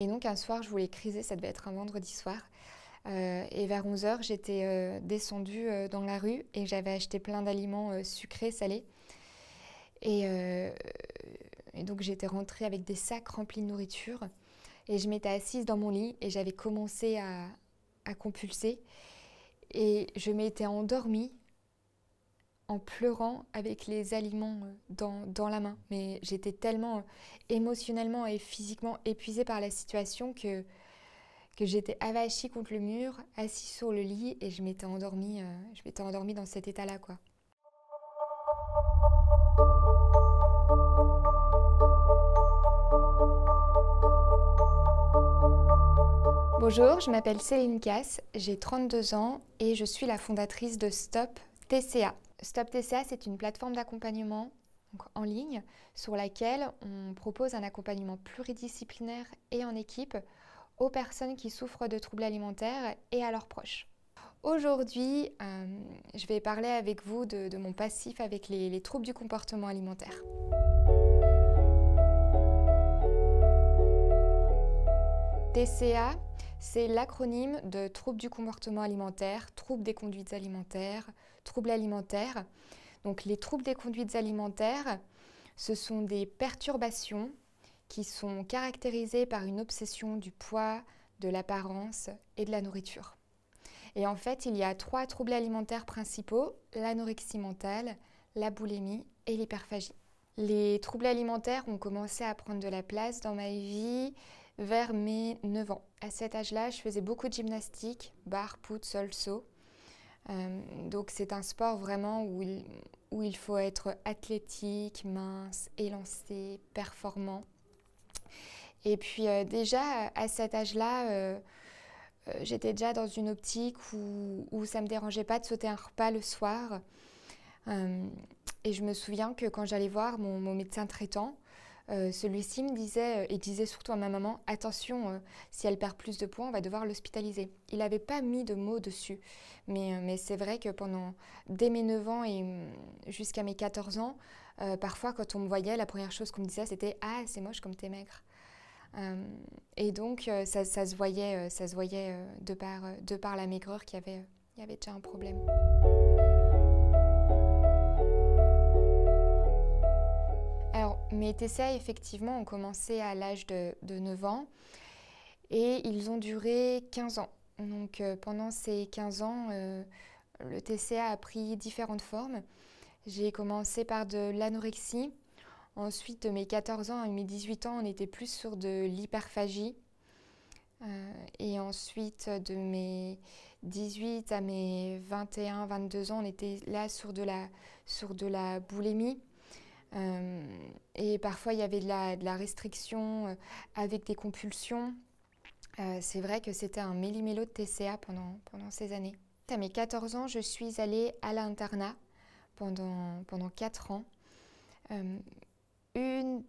Et donc un soir, je voulais criser, ça devait être un vendredi soir. Et vers 11 h, j'étais descendue dans la rue et j'avais acheté plein d'aliments sucrés, salés. Et, euh, et donc j'étais rentrée avec des sacs remplis de nourriture. Et je m'étais assise dans mon lit et j'avais commencé à compulser. Et je m'étais endormie en pleurant avec les aliments dans la main. Mais j'étais tellement émotionnellement et physiquement épuisée par la situation que j'étais avachie contre le mur, assise sur le lit et je m'étais endormie dans cet état-là, quoi. Bonjour, je m'appelle Céline Casse, j'ai 32 ans et je suis la fondatrice de Stop TCA. Stop TCA, c'est une plateforme d'accompagnement en ligne sur laquelle on propose un accompagnement pluridisciplinaire et en équipe aux personnes qui souffrent de troubles alimentaires et à leurs proches. Aujourd'hui, je vais parler avec vous de mon passif avec les troubles du comportement alimentaire. TCA, c'est l'acronyme de troubles du comportement alimentaire, troubles des conduites alimentaires, troubles alimentaires. Donc les troubles des conduites alimentaires, ce sont des perturbations qui sont caractérisées par une obsession du poids, de l'apparence et de la nourriture. Et en fait, il y a 3 troubles alimentaires principaux, l'anorexie mentale, la boulimie et l'hyperphagie. Les troubles alimentaires ont commencé à prendre de la place dans ma vie vers mes 9 ans. À cet âge-là, je faisais beaucoup de gymnastique, barre, poutre, sol, saut. Donc c'est un sport vraiment où il faut être athlétique, mince, élancé, performant. Et puis déjà, à cet âge-là, j'étais déjà dans une optique où ça ne me dérangeait pas de sauter un repas le soir. Et je me souviens que quand j'allais voir mon médecin traitant, celui-ci me disait, et disait surtout à ma maman, attention, si elle perd plus de poids, on va devoir l'hospitaliser. Il n'avait pas mis de mots dessus, mais c'est vrai que dès mes 9 ans et jusqu'à mes 14 ans, parfois quand on me voyait, la première chose qu'on me disait c'était « Ah, c'est moche comme t'es maigre ». Et donc ça se voyait de par la maigreur qu'il y avait déjà un problème. Alors, mes TCA, effectivement, ont commencé à l'âge de 9 ans et ils ont duré 15 ans. Donc, pendant ces 15 ans, le TCA a pris différentes formes. J'ai commencé par de l'anorexie. Ensuite, de mes 14 ans à mes 18 ans, on était plus sur de l'hyperphagie. Et ensuite, de mes 18 à mes 21, 22 ans, on était là sur de la boulimie. Et parfois il y avait de la restriction avec des compulsions. C'est vrai que c'était un méli-mélo de TCA pendant ces années. À mes 14 ans, je suis allée à l'internat pendant 4 ans. Une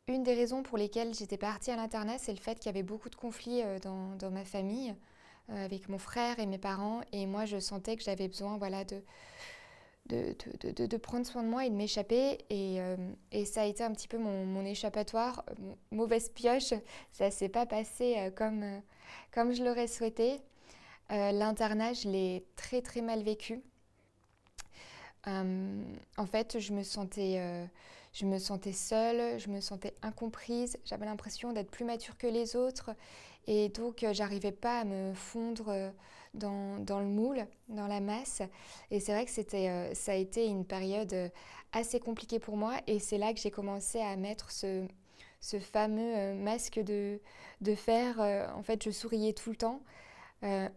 des raisons pour lesquelles j'étais partie à l'internat, c'est le fait qu'il y avait beaucoup de conflits dans ma famille, avec mon frère et mes parents. Et moi, je sentais que j'avais besoin de prendre soin de moi et de m'échapper. Et ça a été un petit peu mon échappatoire. Mauvaise pioche, ça ne s'est pas passé comme je l'aurais souhaité. L'internat, je l'ai très très mal vécu. En fait, je me sentais seule, je me sentais incomprise, j'avais l'impression d'être plus mature que les autres et donc j'arrivais pas à me fondre dans le moule, dans la masse. Et c'est vrai que ça a été une période assez compliquée pour moi et c'est là que j'ai commencé à mettre ce fameux masque de fer. En fait, je souriais tout le temps,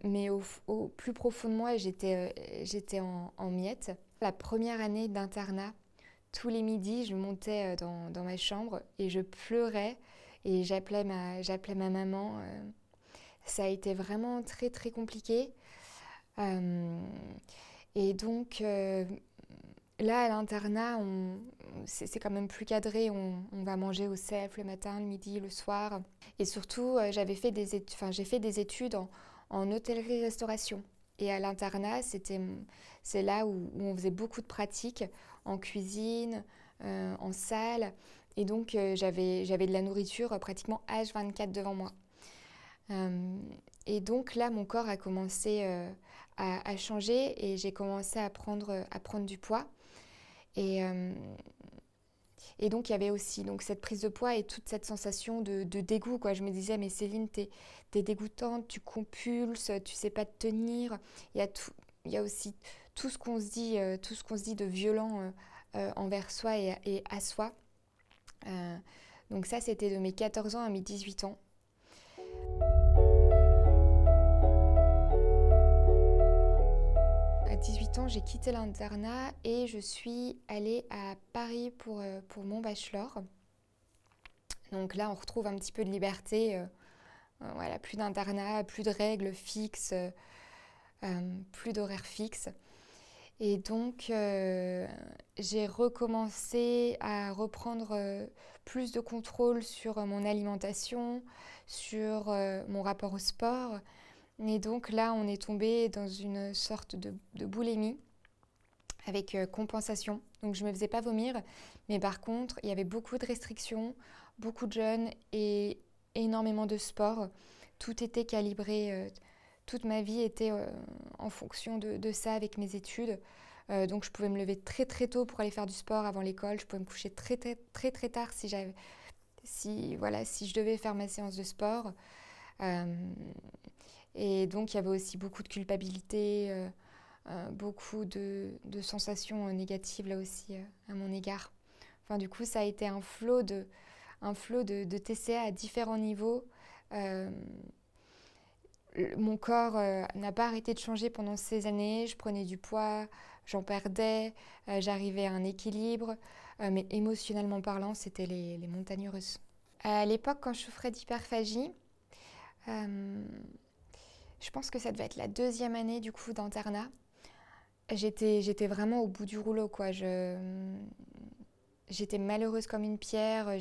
mais au plus profond de moi, j'étais en miettes. La première année d'internat, tous les midis, je montais dans ma chambre et je pleurais et j'appelais ma maman. Ça a été vraiment très très compliqué. Et donc là, à l'internat, c'est quand même plus cadré. On va manger au CEF le matin, le midi, le soir. Et surtout, j'ai fait des études en hôtellerie-restauration. Et à l'internat, c'est là où on faisait beaucoup de pratiques en cuisine, en salle. Et donc, j'avais de la nourriture pratiquement H24 devant moi. Et donc là, mon corps a commencé à changer et j'ai commencé à prendre du poids. Et, et donc, il y avait aussi donc, cette prise de poids et toute cette sensation de dégoût, quoi. Je me disais, mais Céline, t'es dégoûtante, tu compulses, tu sais pas te tenir. Il y a il y a aussi tout ce qu'on se dit, tout ce qu'on se dit de violent envers soi et à soi. Euh, donc ça, c'était de mes 14 ans à mes 18 ans. À 18 ans, j'ai quitté l'internat et je suis allée à Paris pour mon bachelor. Donc là, on retrouve un petit peu de liberté. Voilà, plus d'internat, plus de règles fixes, plus d'horaires fixes. Et donc, j'ai recommencé à reprendre plus de contrôle sur mon alimentation, sur mon rapport au sport. Et donc là, on est tombé dans une sorte de boulimie avec compensation. Donc je ne me faisais pas vomir, mais par contre, il y avait beaucoup de restrictions, beaucoup de jeûnes et énormément de sport. Tout était calibré, toute ma vie était en fonction de ça avec mes études. Donc je pouvais me lever très très tôt pour aller faire du sport avant l'école. Je pouvais me coucher très très très, très tard si je devais faire ma séance de sport. Et donc il y avait aussi beaucoup de culpabilité, beaucoup de sensations négatives là aussi à mon égard. Enfin, du coup, ça a été un flot de TCA à différents niveaux. Euh, Mon corps n'a pas arrêté de changer pendant ces années. Je prenais du poids, j'en perdais, j'arrivais à un équilibre. Mais émotionnellement parlant, c'était les montagnes russes. À l'époque, quand je souffrais d'hyperphagie, euh, je pense que ça devait être la deuxième année du coup d'internat. J'étais vraiment au bout du rouleau, quoi. J'étais malheureuse comme une pierre.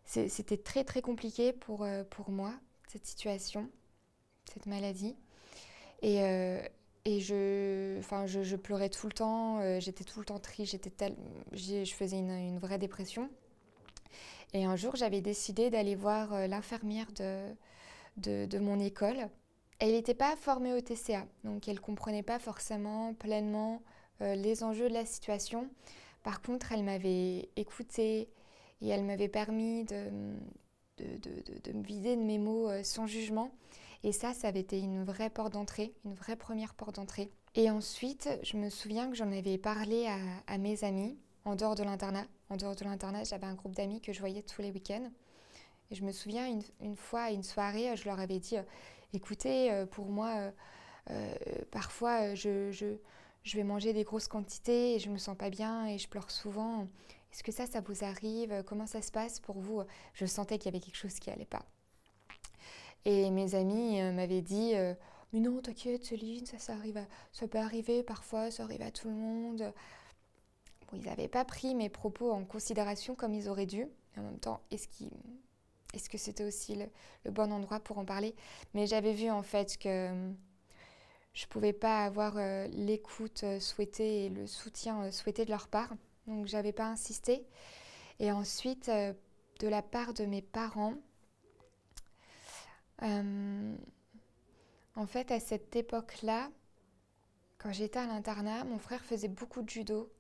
C'était très très compliqué pour moi, cette situation, cette maladie. Et, je pleurais tout le temps, j'étais tout le temps triste, je faisais une vraie dépression. Et un jour, j'avais décidé d'aller voir l'infirmière de mon école. Elle n'était pas formée au TCA, donc elle ne comprenait pas forcément pleinement les enjeux de la situation. Par contre, elle m'avait écoutée et elle m'avait permis de me vider de mes mots sans jugement. Et ça avait été une vraie porte d'entrée, une vraie première porte d'entrée. Et ensuite, je me souviens que j'en avais parlé à mes amis en dehors de l'internat. En dehors de l'internat, j'avais un groupe d'amis que je voyais tous les week-ends. Et je me souviens une fois à une soirée, je leur avais dit écoutez, pour moi, parfois je vais manger des grosses quantités et je me sens pas bien et je pleure souvent. Est-ce que ça vous arrive? Comment ça se passe pour vous? Je sentais qu'il y avait quelque chose qui allait pas. Et mes amis m'avaient dit mais non, t'inquiète, Céline, ça peut arriver parfois, ça arrive à tout le monde. Bon, ils n'avaient pas pris mes propos en considération comme ils auraient dû. Et en même temps, est-ce que c'était aussi le bon endroit pour en parler? Mais j'avais vu en fait que je ne pouvais pas avoir l'écoute souhaitée et le soutien souhaité de leur part. Donc je n'avais pas insisté. Et ensuite, de la part de mes parents, en fait, à cette époque-là, quand j'étais à l'internat, mon frère faisait beaucoup de judo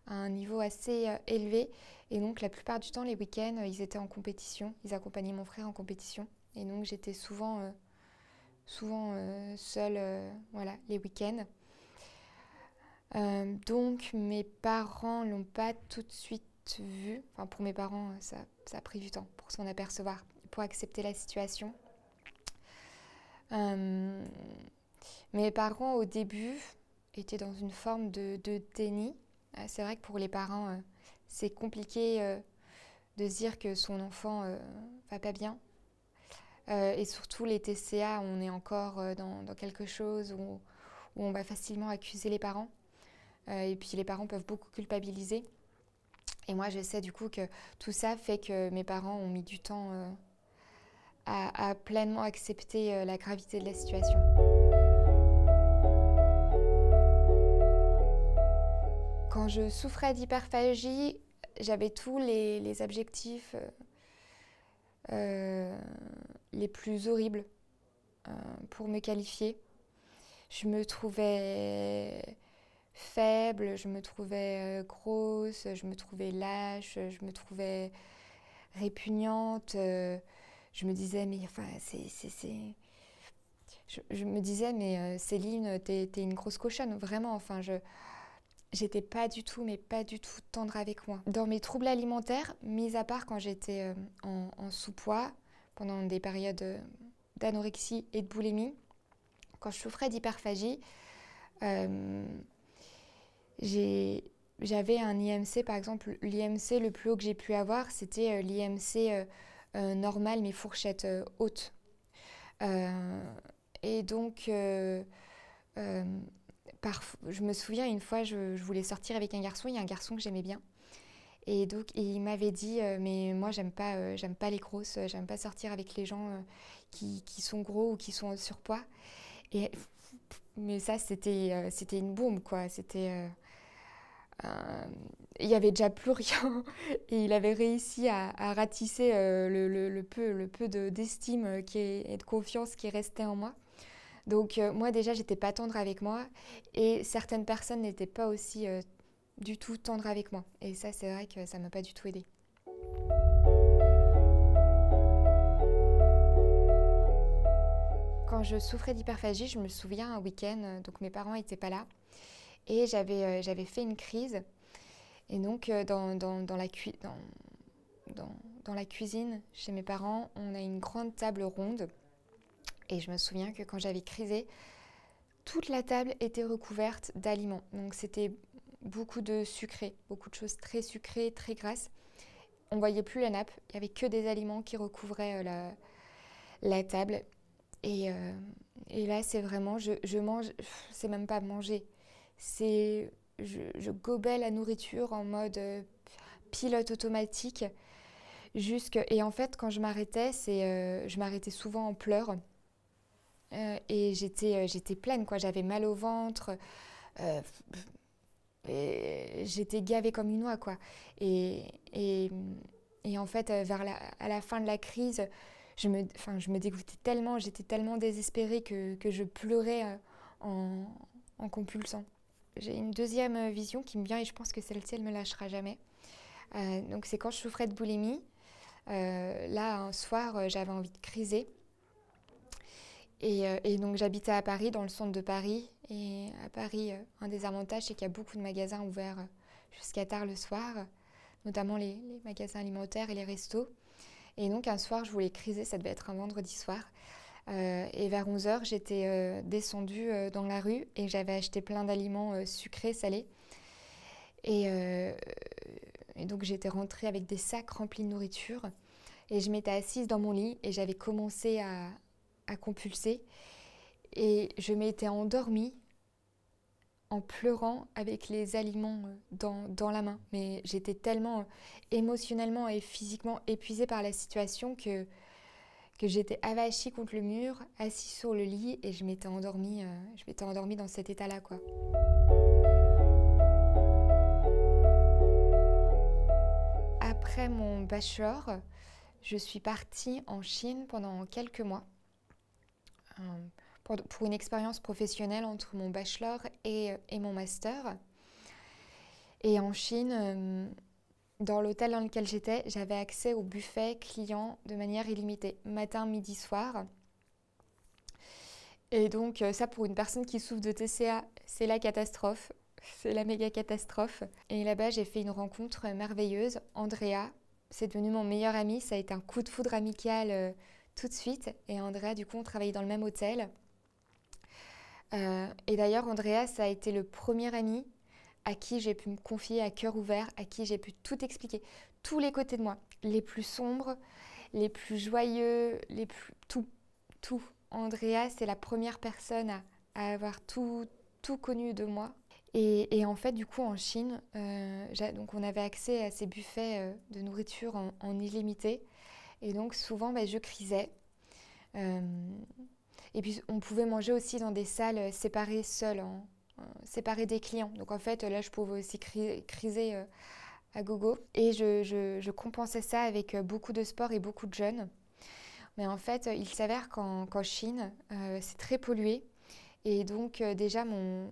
à un niveau assez élevé. Et donc, la plupart du temps, les week-ends, ils étaient en compétition. Ils accompagnaient mon frère en compétition. Et donc, j'étais souvent seule voilà, les week-ends. Donc, mes parents ne l'ont pas tout de suite vu. Enfin, pour mes parents, ça a pris du temps pour s'en apercevoir, pour accepter la situation. Mes parents, au début, étaient dans une forme de déni. C'est vrai que pour les parents, c'est compliqué de se dire que son enfant va pas bien. Et surtout, les TCA, on est encore dans quelque chose où on va facilement accuser les parents. Et puis, les parents peuvent beaucoup culpabiliser. Et moi, je sais du coup que tout ça fait que mes parents ont mis du temps à pleinement accepter la gravité de la situation. Quand je souffrais d'hyperphagie, j'avais tous les objectifs les plus horribles pour me qualifier. Je me trouvais faible, je me trouvais grosse, je me trouvais lâche, je me trouvais répugnante. Je me disais, mais enfin, je me disais, mais Céline, t'es une grosse cochonne, vraiment. Enfin, j'étais pas du tout, mais pas du tout tendre avec moi. Dans mes troubles alimentaires, mis à part quand j'étais en sous-poids, pendant des périodes d'anorexie et de boulimie, quand je souffrais d'hyperphagie, euh, j'avais un IMC, par exemple, l'IMC le plus haut que j'ai pu avoir, c'était l'IMC normal, mais fourchette haute. Et donc, je me souviens une fois, je voulais sortir avec un garçon, il y a un garçon que j'aimais bien. Et donc, il m'avait dit, mais moi, j'aime pas les grosses, j'aime pas sortir avec les gens qui sont gros ou qui sont en surpoids. Et, mais ça, c'était une bombe, quoi. Il y avait déjà plus rien. Et il avait réussi à ratisser le peu d'estime et de confiance qui restait en moi. Donc moi déjà j'étais pas tendre avec moi et certaines personnes n'étaient pas aussi du tout tendres avec moi et ça c'est vrai que ça m'a pas du tout aidée. Quand je souffrais d'hyperphagie, je me souviens un week-end, donc mes parents étaient pas là et j'avais fait une crise et donc dans la cuisine chez mes parents on a une grande table ronde. Et je me souviens que quand j'avais crisé, toute la table était recouverte d'aliments. Donc c'était beaucoup de sucré, beaucoup de choses très sucrées, très grasses. On ne voyait plus la nappe, il n'y avait que des aliments qui recouvraient la table. Et là, c'est vraiment, je mange, c'est même pas manger. Je gobais la nourriture en mode pilote automatique. Et en fait, quand je m'arrêtais, je m'arrêtais souvent en pleurs. Et j'étais pleine, quoi. J'avais mal au ventre. euh, et j'étais gavée comme une oie, quoi. Et, et, et en fait, à la fin de la crise, je me dégoûtais tellement, j'étais tellement désespérée que je pleurais en compulsant. J'ai une deuxième vision qui me vient et je pense que celle-ci, elle ne me lâchera jamais. Donc c'est quand je souffrais de boulimie. Là, un soir, j'avais envie de criser. Et donc j'habitais à Paris, dans le centre de Paris. Et à Paris, un des avantages, c'est qu'il y a beaucoup de magasins ouverts jusqu'à tard le soir, notamment les magasins alimentaires et les restos. Et donc un soir, je voulais criser, ça devait être un vendredi soir. Et vers 11h, j'étais descendue dans la rue et j'avais acheté plein d'aliments sucrés, salés. Et donc j'étais rentrée avec des sacs remplis de nourriture. Et je m'étais assise dans mon lit et j'avais commencé à compulser. Et je m'étais endormie en pleurant avec les aliments dans la main. Mais j'étais tellement émotionnellement et physiquement épuisée par la situation que j'étais avachie contre le mur, assise sur le lit et je m'étais endormie dans cet état-là, quoi. Après mon bachelor, je suis partie en Chine pendant quelques mois pour une expérience professionnelle entre mon bachelor et mon master. Et en Chine, dans l'hôtel dans lequel j'étais, j'avais accès au buffet client de manière illimitée, matin, midi, soir. Et donc ça, pour une personne qui souffre de TCA, c'est la catastrophe. C'est la méga catastrophe. Et là-bas, j'ai fait une rencontre merveilleuse. Andrea, c'est devenu mon meilleur ami. Ça a été un coup de foudre amical tout de suite. Et Andrea, du coup, on travaillait dans le même hôtel. Et d'ailleurs, Andrea, ça a été le premier ami à qui j'ai pu me confier à cœur ouvert, à qui j'ai pu tout expliquer. Tous les côtés de moi. Les plus sombres, les plus joyeux, tout. Andrea, c'est la première personne à avoir tout connu de moi. Et en fait, du coup, en Chine, donc on avait accès à ces buffets de nourriture en illimité. Et donc, souvent, je crisais. Et puis, on pouvait manger aussi dans des salles séparées seules, séparées des clients. Donc, en fait, là, je pouvais aussi criser à gogo. Et je compensais ça avec beaucoup de sport et beaucoup de jeûne. Mais en fait, il s'avère qu'en Chine, c'est très pollué. Et donc déjà,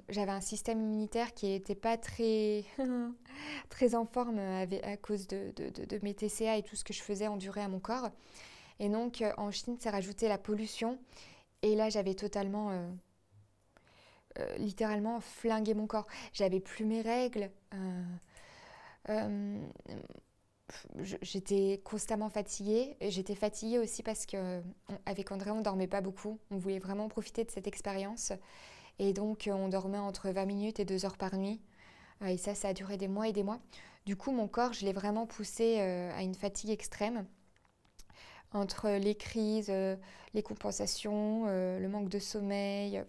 j'avais un système immunitaire qui n'était pas très, très en forme à cause de mes TCA et tout ce que je faisais endurer à mon corps. Et donc en Chine, c'est rajouté la pollution. Et là, j'avais totalement, littéralement flingué mon corps. J'avais plus mes règles. Euh, J'étais constamment fatiguée. J'étais fatiguée aussi parce qu'avec André, on dormait pas beaucoup. On voulait vraiment profiter de cette expérience. Et donc, on dormait entre 20 minutes et 2 heures par nuit. Et ça a duré des mois et des mois. Du coup, mon corps, je l'ai vraiment poussé à une fatigue extrême. Entre les crises, les compensations, le manque de sommeil,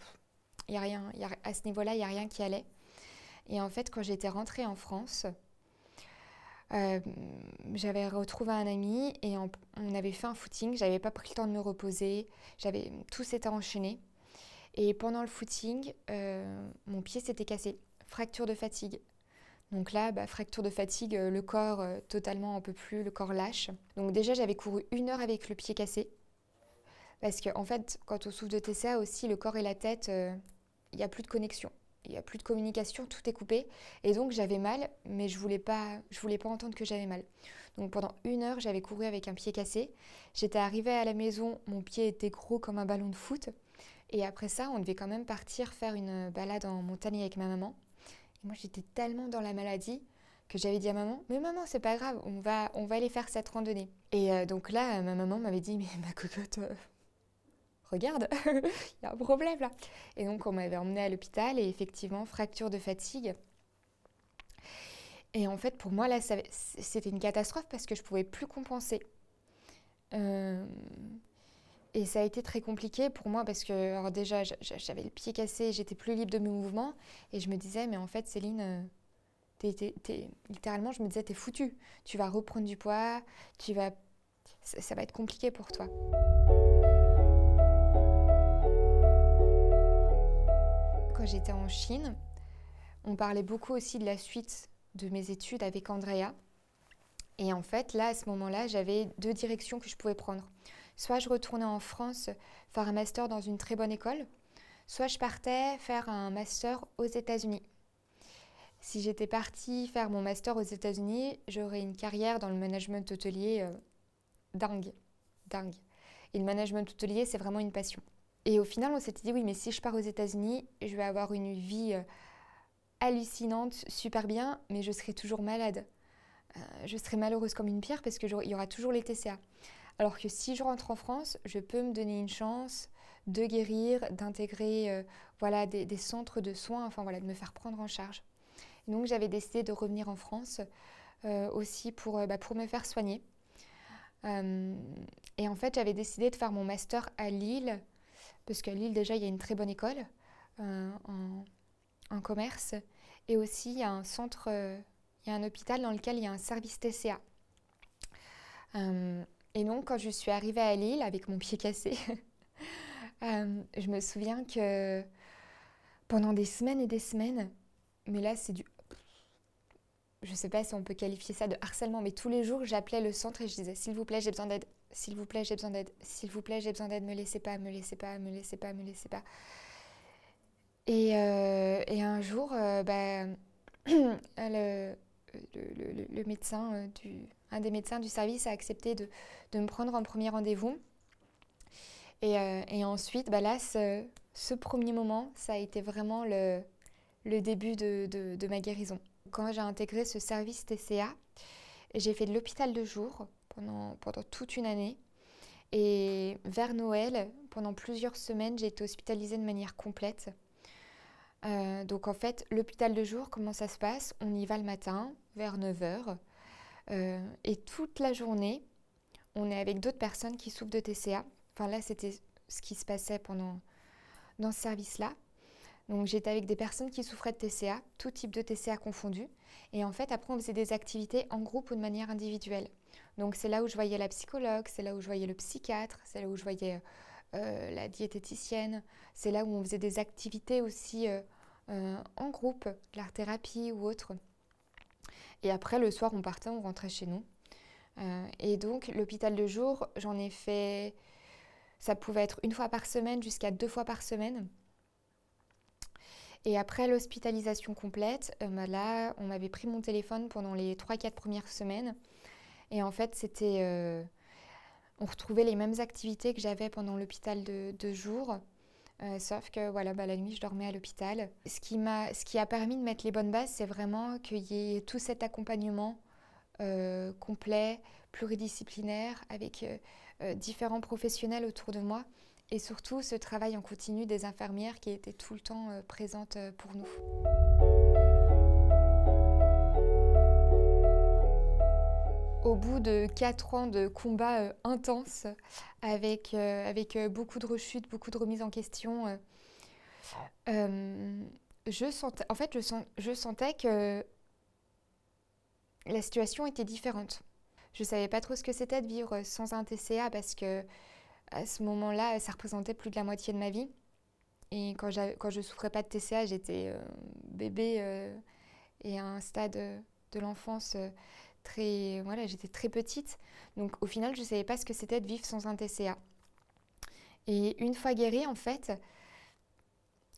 y a rien, à ce niveau-là, il n'y a rien qui allait. Et en fait, quand j'étais rentrée en France, euh, j'avais retrouvé un ami et on avait fait un footing. J'avais pas pris le temps de me reposer. Tout s'était enchaîné. Et pendant le footing, mon pied s'était cassé. Fracture de fatigue. Donc là, fracture de fatigue, le corps totalement en peut plus, le corps lâche. Donc déjà, j'avais couru 1 heure avec le pied cassé. Parce qu'en fait, quand on souffre de TCA aussi, le corps et la tête, il n'y a plus de connexion. Il n'y a plus de communication, tout est coupé. Et donc j'avais mal, mais je voulais pas entendre que j'avais mal. Donc pendant 1 heure, j'avais couru avec un pied cassé. J'étais arrivée à la maison, mon pied était gros comme un ballon de foot. Et après ça, on devait quand même partir faire une balade en montagne avec ma maman. Et moi, j'étais tellement dans la maladie que j'avais dit à maman, mais maman, c'est pas grave, on va aller faire cette randonnée. Et donc là, ma maman m'avait dit, mais ma cocotte, regarde, il y a un problème là. Et donc, on m'avait emmenée à l'hôpital et effectivement, fracture de fatigue. Et en fait, pour moi, là, c'était une catastrophe parce que je pouvais plus compenser. Euh, Et ça a été très compliqué pour moi parce que alors déjà j'avais le pied cassé, j'étais plus libre de mes mouvements et je me disais mais en fait Céline, littéralement je me disais t'es foutue, tu vas reprendre du poids, ça va être compliqué pour toi. Quand j'étais en Chine, on parlait beaucoup aussi de la suite de mes études avec Andrea. Et en fait là à ce moment-là j'avais 2 directions que je pouvais prendre. Soit je retournais en France faire un master dans une très bonne école, soit je partais faire un master aux États-Unis. Si j'étais partie faire mon master aux États-Unis, j'aurais une carrière dans le management hôtelier dingue, dingue. Et le management hôtelier, c'est vraiment une passion. Et au final, on s'était dit, oui, mais si je pars aux États-Unis, je vais avoir une vie hallucinante, super bien, mais je serai toujours malade. Je serai malheureuse comme une pierre parce qu'il y aura toujours les TCA. Alors que si je rentre en France, je peux me donner une chance de guérir, d'intégrer des centres de soins, enfin voilà, de me faire prendre en charge. Et donc j'avais décidé de revenir en France aussi pour me faire soigner. Et en fait, j'avais décidé de faire mon master à Lille, parce qu'à Lille déjà, il y a une très bonne école en commerce. Et aussi, il y a un centre, il y a un hôpital dans lequel il y a un service TCA. Et donc, quand je suis arrivée à Lille avec mon pied cassé, je me souviens que pendant des semaines et des semaines, mais là c'est je ne sais pas si on peut qualifier ça de harcèlement, mais tous les jours j'appelais le centre et je disais s'il vous plaît j'ai besoin d'aide, s'il vous plaît j'ai besoin d'aide, s'il vous plaît j'ai besoin d'aide, me laissez pas, me laissez pas, me laissez pas, me laissez pas. Et un jour, le médecin un des médecins du service a accepté de me prendre en premier rendez-vous. Et ensuite, là, ce premier moment, ça a été vraiment le début de ma guérison. Quand j'ai intégré ce service TCA, j'ai fait de l'hôpital de jour pendant toute une année. Et vers Noël, pendant plusieurs semaines, j'ai été hospitalisée de manière complète. Donc en fait, l'hôpital de jour, comment ça se passe? On y va le matin, vers 9h. Et toute la journée, on est avec d'autres personnes qui souffrent de TCA. Enfin là, c'était ce qui se passait dans ce service-là. Donc j'étais avec des personnes qui souffraient de TCA, tout type de TCA confondu. Et en fait, après, on faisait des activités en groupe ou de manière individuelle. Donc c'est là où je voyais la psychologue, c'est là où je voyais le psychiatre, c'est là où je voyais la diététicienne. C'est là où on faisait des activités aussi en groupe, de l'art-thérapie ou autre. Et après, le soir, on partait, on rentrait chez nous. Et donc, l'hôpital de jour, j'en ai fait Ça pouvait être 1 fois par semaine jusqu'à 2 fois par semaine. Et après l'hospitalisation complète, là, on m'avait pris mon téléphone pendant les 3-4 premières semaines. Et en fait, on retrouvait les mêmes activités que j'avais pendant l'hôpital de jour. Sauf que voilà, la nuit, je dormais à l'hôpital. Ce qui a permis de mettre les bonnes bases, c'est vraiment qu'il y ait tout cet accompagnement complet, pluridisciplinaire, avec différents professionnels autour de moi. Et surtout, ce travail en continu des infirmières qui étaient tout le temps présentes pour nous. Au bout de 4 ans de combats intenses, avec beaucoup de rechutes, beaucoup de remises en question, je sentais que la situation était différente. Je ne savais pas trop ce que c'était de vivre sans un TCA parce que à ce moment-là, ça représentait plus de la moitié de ma vie. Et quand je souffrais pas de TCA, j'étais bébé et à un stade de l'enfance j'étais très petite. Donc au final, je ne savais pas ce que c'était de vivre sans un TCA. Et une fois guérie, en fait,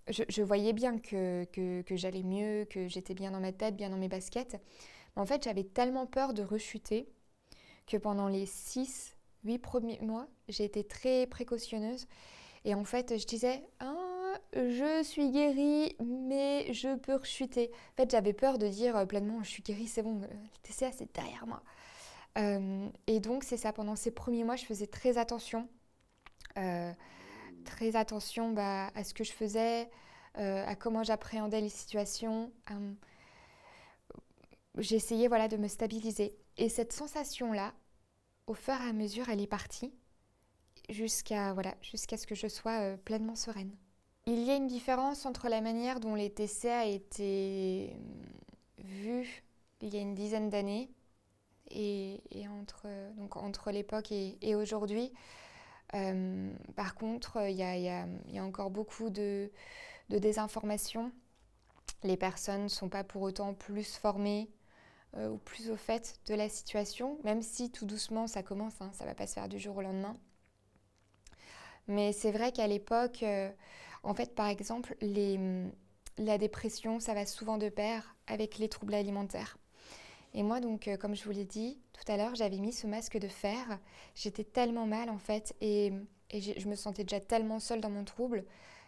je voyais bien que j'allais mieux, que j'étais bien dans ma tête, bien dans mes baskets. Mais en fait, j'avais tellement peur de rechuter que pendant les 6-8 premiers mois, j'ai été très précautionneuse. Et en fait, je disais, je suis guérie, mais je peux rechuter. En fait, j'avais peur de dire pleinement, je suis guérie, c'est bon, le TCA, c'est derrière moi. Et donc, c'est ça, pendant ces premiers mois, je faisais très attention. À ce que je faisais, à comment j'appréhendais les situations. J'essayais de me stabiliser. Et cette sensation-là, au fur et à mesure, elle est partie jusqu'à ce que je sois pleinement sereine. Il y a une différence entre la manière dont les TCA étaient vus il y a une dizaine d'années et entre l'époque et aujourd'hui. Par contre, il y a encore beaucoup de désinformation. Les personnes ne sont pas pour autant plus formées ou plus au fait de la situation, même si tout doucement ça commence, ça ne va pas se faire du jour au lendemain. Mais c'est vrai qu'à l'époque, en fait, par exemple, la dépression, ça va souvent de pair avec les troubles alimentaires. Et moi, donc, comme je vous l'ai dit tout à l'heure, j'avais mis ce masque de fer. J'étais tellement mal, en fait, et je me sentais déjà tellement seule dans mon trouble.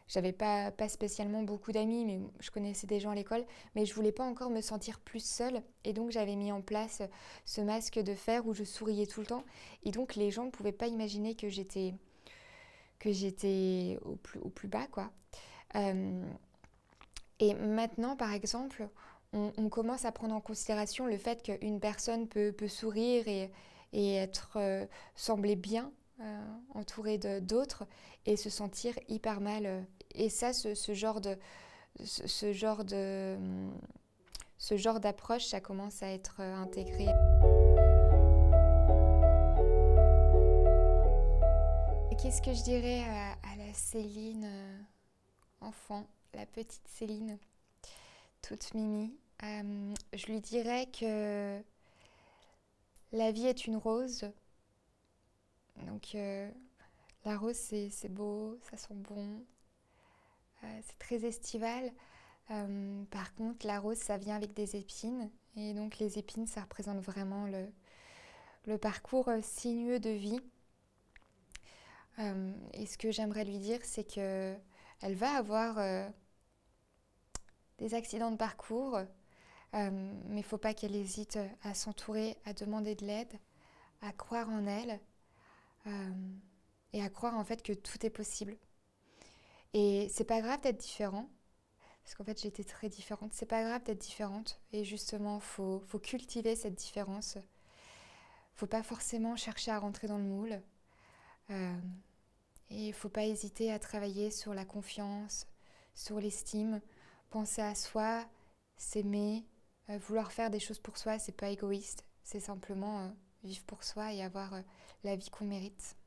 J'avais pas spécialement beaucoup d'amis, mais je connaissais des gens à l'école, mais je voulais pas encore me sentir plus seule. Et donc, j'avais mis en place ce masque de fer où je souriais tout le temps. Et donc, les gens ne pouvaient pas imaginer que j'étais au plus bas, quoi. Et maintenant, par exemple, on commence à prendre en considération le fait qu'une personne peut sourire et être sembler bien entourée d'autres et se sentir hyper mal. Et ça, ce genre d'approche, ça commence à être intégré. Qu'est-ce que je dirais à la Céline enfant, la petite Céline, toute mimi? Je lui dirais que la vie est une rose. Donc la rose, c'est beau, ça sent bon, c'est très estival. Par contre, la rose, ça vient avec des épines. Et donc les épines, ça représente vraiment le parcours sinueux de vie. Et ce que j'aimerais lui dire, c'est qu'elle va avoir des accidents de parcours, mais il ne faut pas qu'elle hésite à s'entourer, à demander de l'aide, à croire en elle et à croire en fait que tout est possible. Et c'est pas grave d'être différent, parce qu'en fait j'étais très différente. C'est pas grave d'être différente, et justement faut cultiver cette différence. Faut pas forcément chercher à rentrer dans le moule. Et il ne faut pas hésiter à travailler sur la confiance, sur l'estime, penser à soi, s'aimer, vouloir faire des choses pour soi, c'est pas égoïste, c'est simplement vivre pour soi et avoir la vie qu'on mérite.